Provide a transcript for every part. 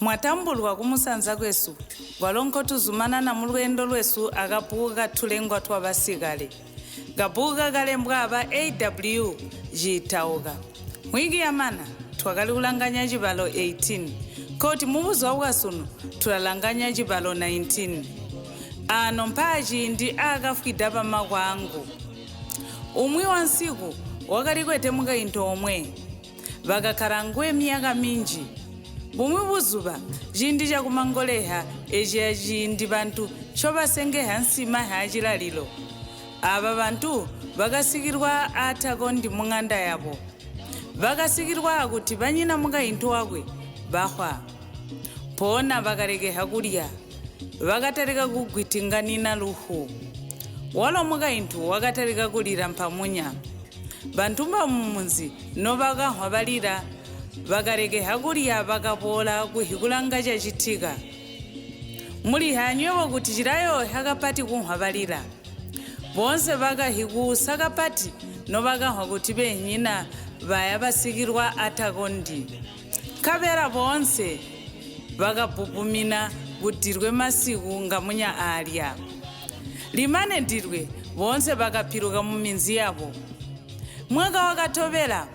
Mwatambulwa kumusanza kwesu gwalonko tuzumana na mulwendo lwesu akapuka tulengwa twa basigale gapuka kalembwa aba AW jitauka mwigi yamana twakali kulanganya chibalo 18 koti mubuzo wakasuno tulalanganya chibalo 19 ano mpachi ndi akafukida pamakwangu umwi wa nsiku wakali kwetemuka into omwe vakakharangwe miyaka minji bumwe buzuba jindi jakumangoleha eja jindi bantu chobasengeha nsima hajilalilo aba bantu bakasikirwa athako ndi mung'anda yabo bakasikirwa akuti banyina muka into wakwe bahwa pona bakarekeha kulya bakatarika kugwitinganina luhu walo muka into wakatarika kulira mpamunya bantu bamumunzi no bakahwa balira bakarekeha kulya bakapola kuhikulanga chachitika muli hanywewa kuti chirayo hakapati kunhwa balira bonse bakahikusa kapati no bakahwa kuti benyina baya basikirwa atakondi kabera bonse bakapupumina kudirwe masiku ngamunya alya limane dirwe bonse bakapiruka mu minzi yabo mwaka wakatobera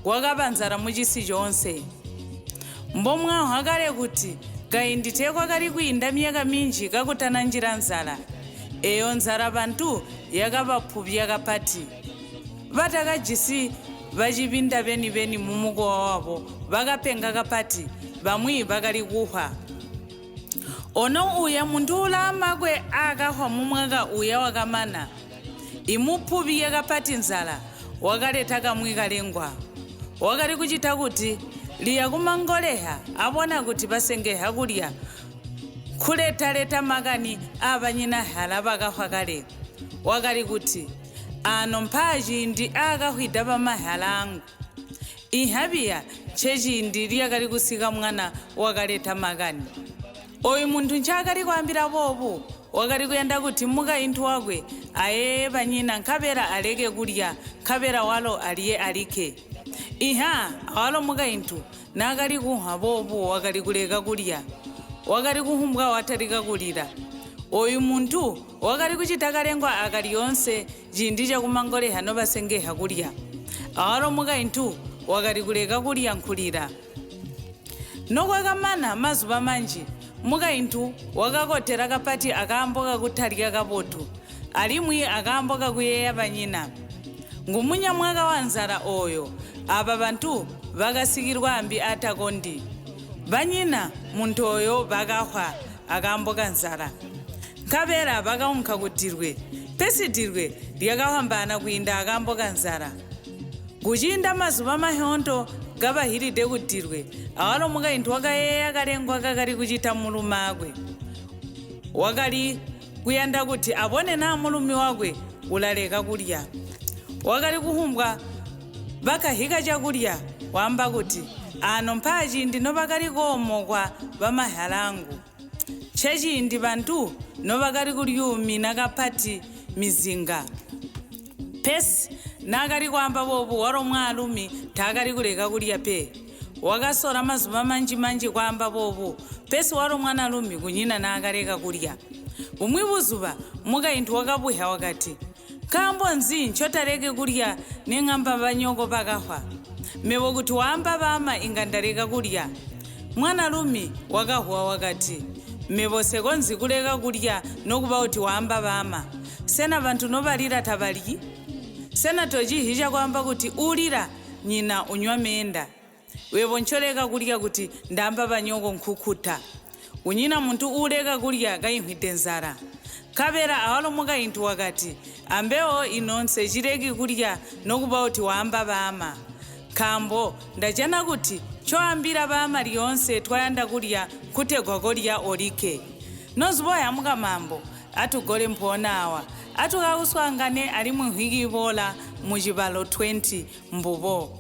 wakabanzara muchisi chonse mbomwaho hakale kuti kainditekwa kali kuinda miyaka minji kakutana njira nzala eyo nzala bantu yakapaphupi yakapati batakajisi bachipinda penipeni mumukowa wabo bakapenga kapati bamwi bakali kuhwa ono uya muntu ulamakwe akahwa mumwaka uya wakamana imuphupi yakapati nzala wakaleta kamwi kalengwa wakali kuchita kuti liya kumangoleha abona kuti basengeha kulya khuletaleta makani abanyina hala bakahwa kale wakali kuti ano mphachi ndi akahwida pamahala angu ihabiya chechindi liyakali kusika mwana wakaleta makani oyu munthu nchakali kwambira bobu wakali kuyenda kuti muka inthu wakwe aye banyina nkhabera aleke kulya khabera walo aliye alike iha awalo muka inthu nakali kuhwa bobu wakali kuleka kulya wakali kuhumbwa watarika kulira oyu munthu wakali kuchita kalengwa akali yonse jindi chakumangoleha no basengeha kulya awalo muka inthu wakali kuleka kulya nkhulira nokwakamana mazuba manji muka inthu wakakotera kapati akamboka kuthalika kapotu alimwi akamboka kuyeya banyina ngumunya mwaka wa nzala oyo aba bantu bakasikirwa ambi atakondi banyina munthu oyo bakahwa akamboka nzala nkabera bakaumkha kudirwe pesidirwe lyakahambana kuinda akamboka nzala kuchinda mazuba mahonto gabahiride kudirwe awalo muka inthu wakayeya kalengwa kakali kuchita mulumi akwe wakali kuyanda kuti abone na mulumi wakwe ulaleka kulya wakali kuhumbwa bakahika chakulya wamba kuti ano mphachi ndino bakali komokwa bamahalangu chechindi bantu no bakali kulyumi nakapati mizinga pesi nakali kwamba bobu waro mwalumi takali kuleka kulya pe wakasora mazuba manji kwamba bobu pesi waro mwana lumi kunyina nakaleka kulya umwi buzuba muka inthu wakabuha wakati kambo nzi chotaleke kulya neng'amba banyoko bakahwa mebo kuti wamba bama ingandaleka kulya mwana lumi wakahwa wakati mebo sekonzi kuleka kulya nokuba kuti wamba bama sena bantu nobalira tabali sena tojihisha kwamba kuti ulira nyina unywa menda webo ncholeka kulya kuti ndamba banyoko nkhukuta unyina muntu uleka kulya kaimhwite nzara kabera awalo muka inthu wakati ambewo inonse chireki kulya nokuba kuti wamba bama kambo ndachana kuti choambira bama liyonse twayanda kulya kutegwa kolya olike noziboya muka mambo atugole mphonawa atukauswangane ali muhwiki ibola muchibalo 20 mbubo